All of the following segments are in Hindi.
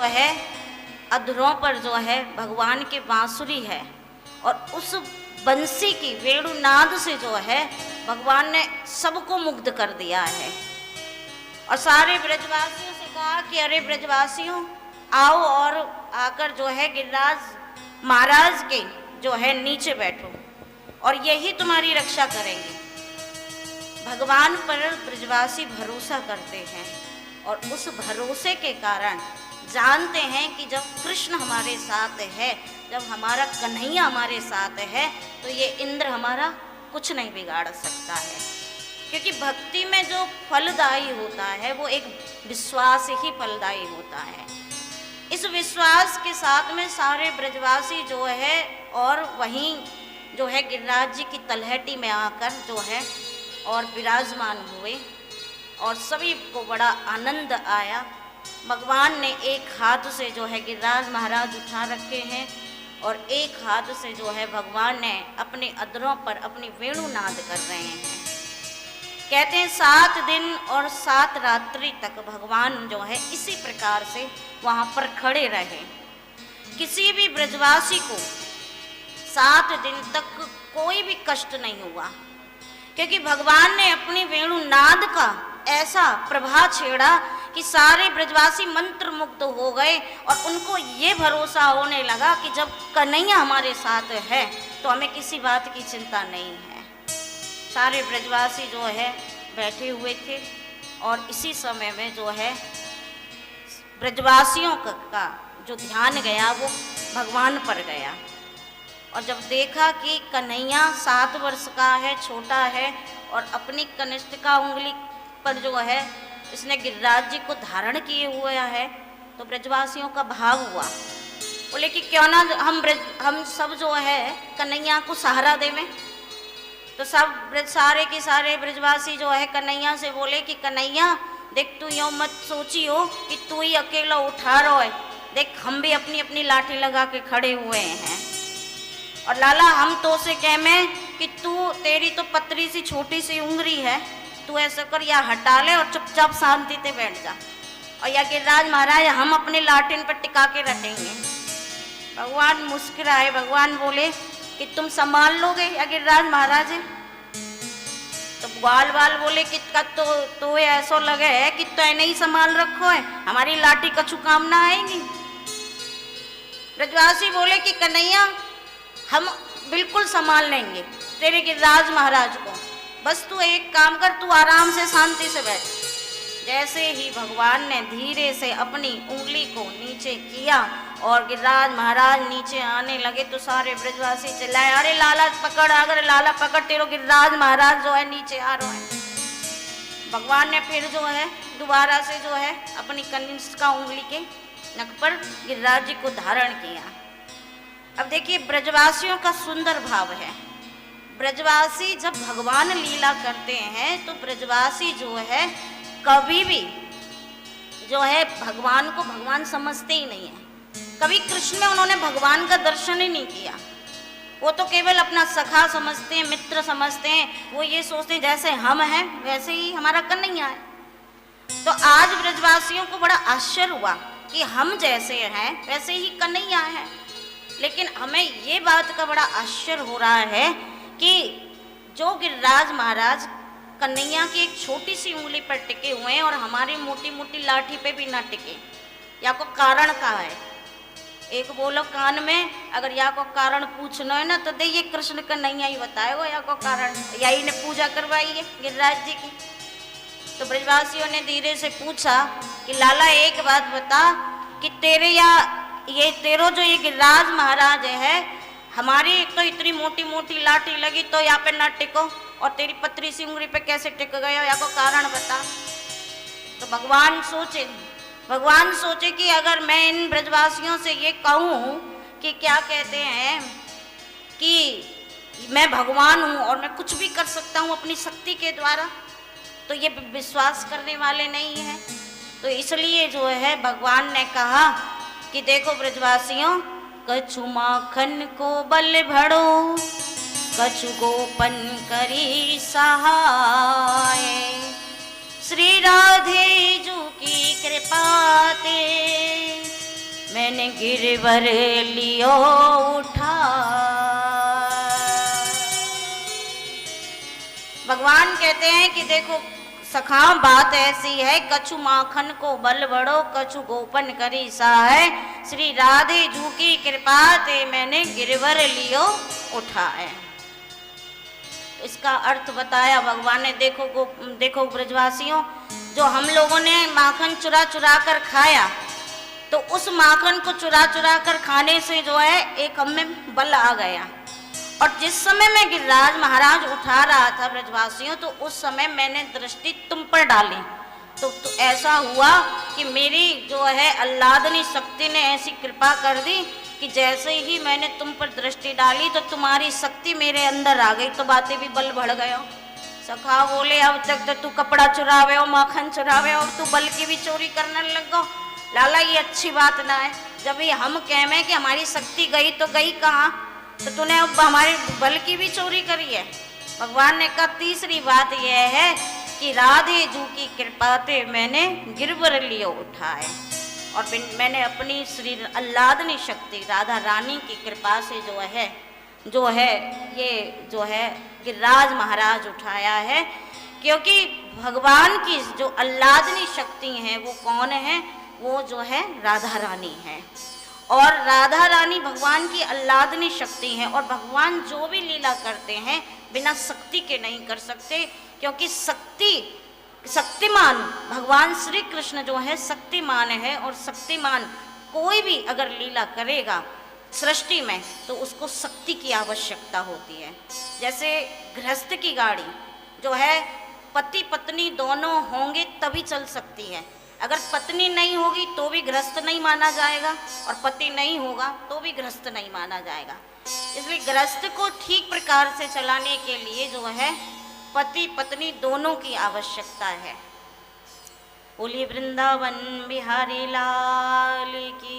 जो है अधरों पर जो है भगवान की बांसुरी है और उस बंसी की वेणुनाद से जो है भगवान ने सबको मुग्ध कर दिया है। और सारे ब्रजवासियों से कहा कि अरे ब्रजवासियों आओ और आकर जो है गिरिराज महाराज के जो है नीचे बैठो और यही तुम्हारी रक्षा करेंगे। भगवान पर ब्रजवासी भरोसा करते हैं और उस भरोसे के कारण जानते हैं कि जब कृष्ण हमारे साथ है, जब हमारा कन्हैया हमारे साथ है, तो ये इंद्र हमारा कुछ नहीं बिगाड़ सकता है। क्योंकि भक्ति में जो फलदायी होता है वो एक विश्वास ही फलदायी होता है। इस विश्वास के साथ में सारे ब्रजवासी जो है और वहीं जो है गिरिराज जी की तलहटी में आकर जो है और विराजमान हुए और सभी को बड़ा आनंद आया। भगवान ने एक हाथ से जो है गिरिराज महाराज उठा रखे हैं और एक हाथ से जो है भगवान ने अपने अधरों पर अपनी वेणुनाद कर रहे हैं। कहते हैं 7 दिन और 7 रात्रि तक भगवान जो है इसी प्रकार से वहाँ पर खड़े रहे। किसी भी ब्रजवासी को 7 दिन तक कोई भी कष्ट नहीं हुआ, क्योंकि भगवान ने अपनी वेणुनाद का ऐसा प्रभाव छेड़ा कि सारे ब्रजवासी मंत्र मुग्ध हो गए और उनको ये भरोसा होने लगा कि जब कन्हैया हमारे साथ है तो हमें किसी बात की चिंता नहीं है। सारे ब्रजवासी जो है बैठे हुए थे और इसी समय में जो है ब्रजवासियों का जो ध्यान गया वो भगवान पर गया और जब देखा कि कन्हैया 7 वर्ष का है, छोटा है और अपनी कनिष्ठिका उंगली पर जो है इसने गिरिराज जी को धारण किए हुए है, तो ब्रजवासियों का भाव हुआ। बोले कि क्यों ना हम सब जो है कन्हैया को सहारा देवें। तो सब सारे के सारे ब्रजवासी जो है कन्हैया से बोले कि कन्हैया देख, तू यूँ मत सोची हो कि तू ही अकेला उठा रहा है, देख हम भी अपनी अपनी लाठी लगा के खड़े हुए हैं। और लाला हम तो से कह में कि तू, तेरी तो पतरी सी छोटी सी उंगली है, तू ऐसा कर या हटा ले और चुपचाप शांति से बैठ जा और या गिरिराज महाराज हम अपने लाठिन पर टिका के रखेंगे। भगवान मुस्कुराए, भगवान बोले कि तुम संभाल लोगे या गिरिराज महाराज? तो ग्वाल बाल बोले कि तो ऐसा लगे है कि तो नहीं संभाल रखो है, हमारी लाठी कछु काम ना आएगी। ब्रजवासी बोले कि कन्हैया हम बिल्कुल संभाल लेंगे तेरे गिरिराज महाराज को, बस तू एक काम कर, तू आराम से शांति से बैठ। जैसे ही भगवान ने धीरे से अपनी उंगली को नीचे किया और गिरिराज महाराज नीचे आने लगे तो सारे ब्रजवासी चिल्लाए, अरे लाला पकड़, अगर लाला पकड़, तेरो गिरिराज महाराज जो है नीचे आ रहे हैं। भगवान ने फिर जो है दोबारा से जो है अपनी कनिष्ठिका उंगली के नख पर गिरिराज जी को धारण किया। अब देखिए ब्रजवासियों का सुंदर भाव है। ब्रजवासी जब भगवान लीला करते हैं तो ब्रजवासी जो है कभी भी जो है भगवान को भगवान समझते ही नहीं है। कभी कृष्ण में उन्होंने भगवान का दर्शन ही नहीं किया। वो तो केवल अपना सखा समझते हैं, मित्र समझते हैं। वो ये सोचते हैं जैसे हम हैं वैसे ही हमारा कन्हैया है। तो आज ब्रजवासियों को बड़ा आश्चर्य हुआ कि हम जैसे हैं वैसे ही कन्हैया है, लेकिन हमें ये बात का बड़ा आश्चर्य हो रहा है कि जो गिरिराज महाराज कन्हैया की एक छोटी सी उंगली पर टिके हुए हैं और हमारी मोटी मोटी लाठी पे भी ना टिके। या को कारण का है? एक बोलो कान में, अगर या को कारण पूछना है ना तो दे ये कृष्ण कन्हैया ही बताएगा या को कारण, यही ने पूजा करवाई है गिरिराज जी की। तो ब्रजवासियों ने धीरे से पूछा कि लाला एक बात बता कि तेरे या ये तेरो जो ये गिरिराज महाराज है, हमारी एक तो इतनी मोटी मोटी लाठी लगी तो यहाँ पे ना टिको और तेरी पतरी सी उंगली पे कैसे टिक गए हो, या को कारण बता। तो भगवान सोचे कि अगर मैं इन ब्रजवासियों से ये कहूँ कि क्या कहते हैं कि मैं भगवान हूँ और मैं कुछ भी कर सकता हूँ अपनी शक्ति के द्वारा, तो ये विश्वास करने वाले नहीं हैं। तो इसलिए जो है भगवान ने कहा कि देखो ब्रजवासियों, कछु माखन को बल भड़ो, कछु गोपन करी सहाय, श्री राधे जू की कृपा ते मैंने गिरवर लियो उठा। भगवान कहते हैं कि देखो सखा बात ऐसी है, कछु माखन को बल बड़ो कछु गोपन करी सा है, श्री राधे जू की कृपा ते मैंने गिरवर लियो उठाए। इसका अर्थ बताया भगवान ने। देखो ब्रजवासियों, जो हम लोगों ने माखन चुरा चुरा कर खाया, तो उस माखन को चुरा चुरा कर खाने से जो है एक हम में बल आ गया। और जिस समय मैं गिरिराज महाराज उठा रहा था ब्रजवासियों, तो उस समय मैंने दृष्टि तुम पर डाली, तो ऐसा हुआ कि मेरी जो है अल्लादनी शक्ति ने ऐसी कृपा कर दी कि जैसे ही मैंने तुम पर दृष्टि डाली तो तुम्हारी शक्ति मेरे अंदर आ गई, तो बातें भी बल बढ़ गयो। सखा बोले अब तक तो तू कपड़ा चुरावे हो, माखन चुरावे हो, तू बल की भी चोरी करने लग गो। लाला ये अच्छी बात ना है। जब ये हम कहें कि हमारी शक्ति गई तो गई कहाँ, तो तूने अब हमारे बल की भी चोरी करी है। भगवान ने कहा तीसरी बात यह है कि राधे जू की कृपा से मैंने गिरवर लियो उठाए, और मैंने अपनी श्री अल्लादनी शक्ति राधा रानी की कृपा से जो है ये जो है गिरिराज महाराज उठाया है। क्योंकि भगवान की जो अल्लादनी शक्ति है वो कौन है, वो जो है राधा रानी है। और राधा रानी भगवान की अल्लादनी शक्ति है, और भगवान जो भी लीला करते हैं बिना शक्ति के नहीं कर सकते, क्योंकि शक्तिमान भगवान श्री कृष्ण जो है शक्तिमान है। और शक्तिमान कोई भी अगर लीला करेगा सृष्टि में तो उसको शक्ति की आवश्यकता होती है। जैसे गृहस्थ की गाड़ी जो है पति पत्नी दोनों होंगे तभी चल सकती है। अगर पत्नी नहीं होगी तो भी गृहस्थ नहीं माना जाएगा, और पति नहीं होगा तो भी गृहस्थ नहीं माना जाएगा। इसलिए गृहस्थ को ठीक प्रकार से चलाने के लिए जो है पति पत्नी दोनों की आवश्यकता है। बोलिए वृंदावन बिहारी लाल की।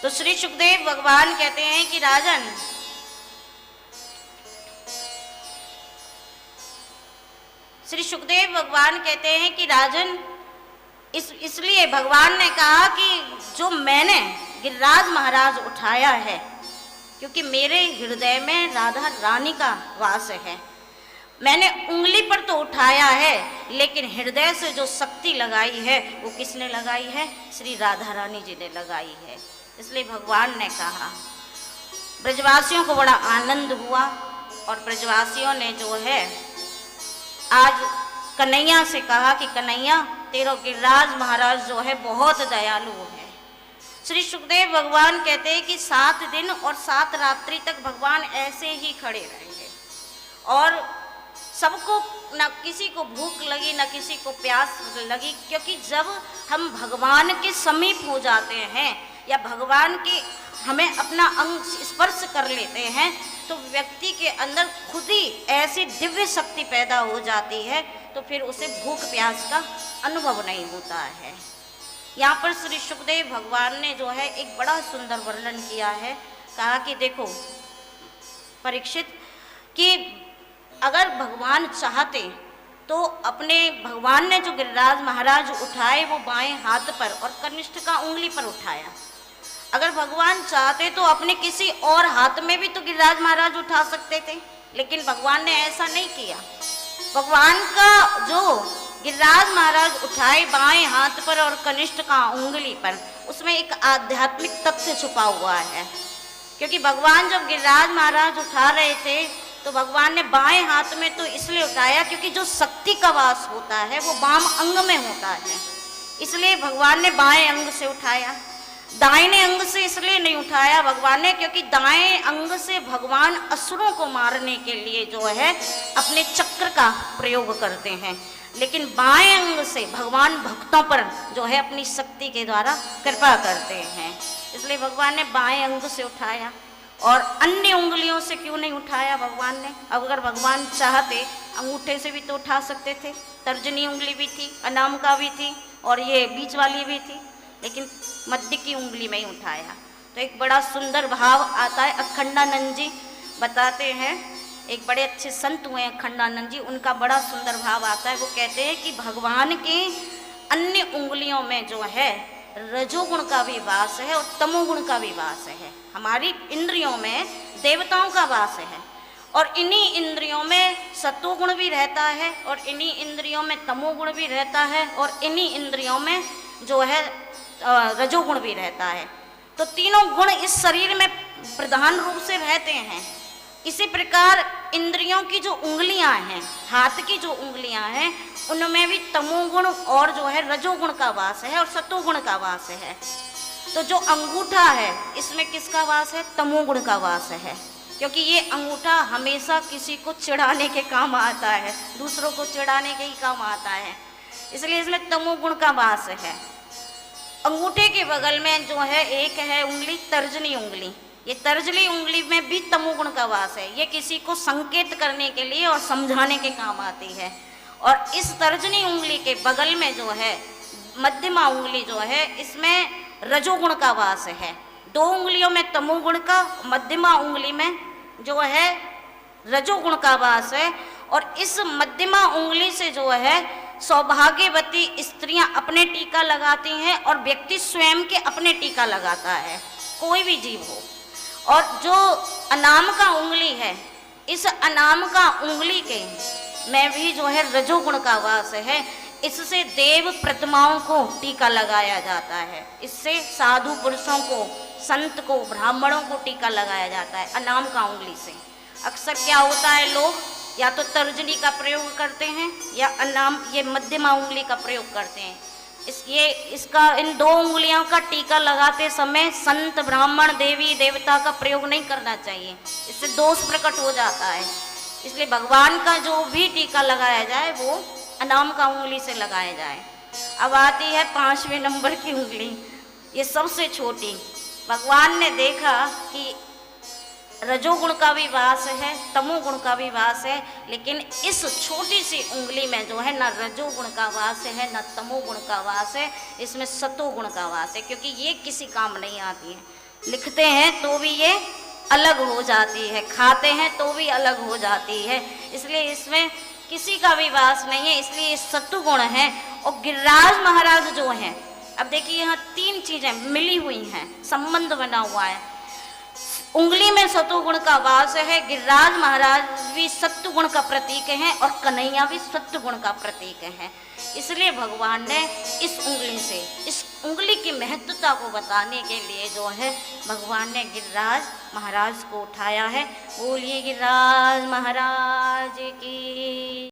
तो श्री सुखदेव भगवान कहते हैं कि राजन, श्री सुखदेव भगवान कहते हैं कि राजन इसलिए भगवान ने कहा कि जो मैंने गिरिराज महाराज उठाया है, क्योंकि मेरे हृदय में राधा रानी का वास है। मैंने उंगली पर तो उठाया है, लेकिन हृदय से जो शक्ति लगाई है वो किसने लगाई है, श्री राधा रानी जी ने लगाई है। इसलिए भगवान ने कहा, ब्रजवासियों को बड़ा आनंद हुआ, और ब्रजवासियों ने जो है आज कन्हैया से कहा कि कन्हैया तेरा गिरिराज महाराज जो है बहुत दयालु है। श्री सुखदेव भगवान कहते हैं कि 7 दिन और 7 रात्रि तक भगवान ऐसे ही खड़े रहेंगे, और सबको न किसी को भूख लगी न किसी को प्यास लगी, क्योंकि जब हम भगवान के समीप हो जाते हैं या भगवान के हमें अपना अंग स्पर्श कर लेते हैं तो व्यक्ति के अंदर खुद ही ऐसी दिव्य शक्ति पैदा हो जाती है, तो फिर उसे भूख प्यास का अनुभव नहीं होता है। यहाँ पर श्री सुखदेव भगवान ने जो है एक बड़ा सुंदर वर्णन किया है। कहा कि देखो परीक्षित, कि अगर भगवान चाहते तो अपने भगवान ने जो गिरिराज महाराज उठाए वो बाएं हाथ पर और कनिष्ठ का उंगली पर उठाया। अगर भगवान चाहते तो अपने किसी और हाथ में भी तो गिरिराज महाराज उठा सकते थे, लेकिन भगवान ने ऐसा नहीं किया। भगवान का जो गिरिराज महाराज उठाए बाएं हाथ पर और कनिष्ठ का उंगली पर, उसमें एक आध्यात्मिक तथ्य छुपा हुआ है। क्योंकि भगवान जब गिरिराज महाराज उठा रहे थे तो भगवान ने बाएं हाथ में तो इसलिए उठाया क्योंकि जो शक्ति का वास होता है वो वाम अंग में होता है, इसलिए भगवान ने बाएं अंग से उठाया। दाहिने अंग से इसलिए नहीं उठाया भगवान ने, क्योंकि दाएं अंग से भगवान असुरों को मारने के लिए जो है अपने चक्र का प्रयोग करते हैं, लेकिन बाएं अंग से भगवान भक्तों पर जो है अपनी शक्ति के द्वारा कृपा करते हैं। इसलिए भगवान ने बाएं अंग से उठाया। और अन्य उंगलियों से क्यों नहीं उठाया भगवान ने? अगर भगवान चाहते अंगूठे से भी तो उठा सकते थे, तर्जनी उंगली भी थी, अनामिका भी थी और ये बीच वाली भी थी, लेकिन मध्य की उंगली में ही उठाया। तो एक बड़ा सुंदर भाव आता है। अखंडानंद जी बताते हैं, एक बड़े अच्छे संत हुए अखंडानंद जी, उनका बड़ा सुंदर भाव आता है। वो कहते हैं कि भगवान के अन्य उंगलियों में जो है रजोगुण का भी वास है और तमोगुण का भी वास है। हमारी इंद्रियों में देवताओं का वास है और इन्हीं इंद्रियों में सत्वगुण भी रहता है और इन्हीं इंद्रियों में तमोगुण भी रहता है और इन्हीं इंद्रियों में जो है रजोगुण भी रहता है। तो तीनों गुण इस शरीर में प्रधान रूप से रहते हैं। इसी प्रकार इंद्रियों की जो उंगलियां हैं, हाथ की जो उंगलियां हैं, उनमें भी तमोगुण और जो है रजोगुण का वास है और सत्वगुण का वास है। तो जो अंगूठा है इसमें किसका वास है? तमोगुण का वास है, क्योंकि ये अंगूठा हमेशा किसी को चिढ़ाने के काम आता है, दूसरों को चिढ़ाने के ही काम आता है, इसलिए इसमें तमोगुण का वास है। अंगूठे के बगल में जो है एक है उंगली, तर्जनी उंगली। ये तर्जनी उंगली में भी तमोगुण का वास है। ये किसी को संकेत करने के लिए और समझाने के काम आती है। और इस तर्जनी उंगली के बगल में जो है मध्यमा उंगली जो है, इसमें रजोगुण का वास है। दो उंगलियों में तमोगुण का, मध्यमा उंगली में जो है रजोगुण का वास है। और इस मध्यमा उंगली से जो है सौभाग्यवती स्त्रियां अपने टीका लगाती हैं और व्यक्ति स्वयं के अपने टीका लगाता है, कोई भी जीव हो। और जो अनामिका उंगली है, इस अनामिका उंगली के में भी जो है रजोगुण का वास है। इससे देव प्रतिमाओं को टीका लगाया जाता है, इससे साधु पुरुषों को, संत को, ब्राह्मणों को टीका लगाया जाता है अनामिका उंगली से। अक्सर क्या होता है, लोग या तो तर्जनी का प्रयोग करते हैं या ये मध्यमा उंगली का प्रयोग करते हैं। इसका इन दो उंगलियों का टीका लगाते समय संत, ब्राह्मण, देवी देवता का प्रयोग नहीं करना चाहिए, इससे दोष प्रकट हो जाता है। इसलिए भगवान का जो भी टीका लगाया जाए वो अनामिका उंगली से लगाया जाए। अब आती है 5वें नंबर की उंगली, ये सबसे छोटी। भगवान ने देखा कि रजोगुण का भी वास है, तमोगुण का भी वास है, लेकिन इस छोटी सी उंगली में जो है ना रजोगुण का वास है ना तमोगुण का वास है, इसमें सतोगुण का वास है, क्योंकि ये किसी काम नहीं आती है। लिखते हैं तो भी ये अलग हो जाती है, खाते हैं तो भी अलग हो जाती है, इसलिए इसमें किसी का भी वास नहीं है, इसलिए ये सत्वगुण है। और गिरिराज महाराज जो हैं, अब देखिए यहाँ तीन चीजें मिली हुई हैं, संबंध बना हुआ है। उंगली में सत्वगुण का वास है, गिरिराज महाराज भी सत्वगुण का प्रतीक हैं और कन्हैया भी सत्वगुण का प्रतीक है। इसलिए भगवान ने इस उंगली से, इस उंगली की महत्वता को बताने के लिए जो है भगवान ने गिरिराज महाराज को उठाया है। बोलिए गिरिराज महाराज की।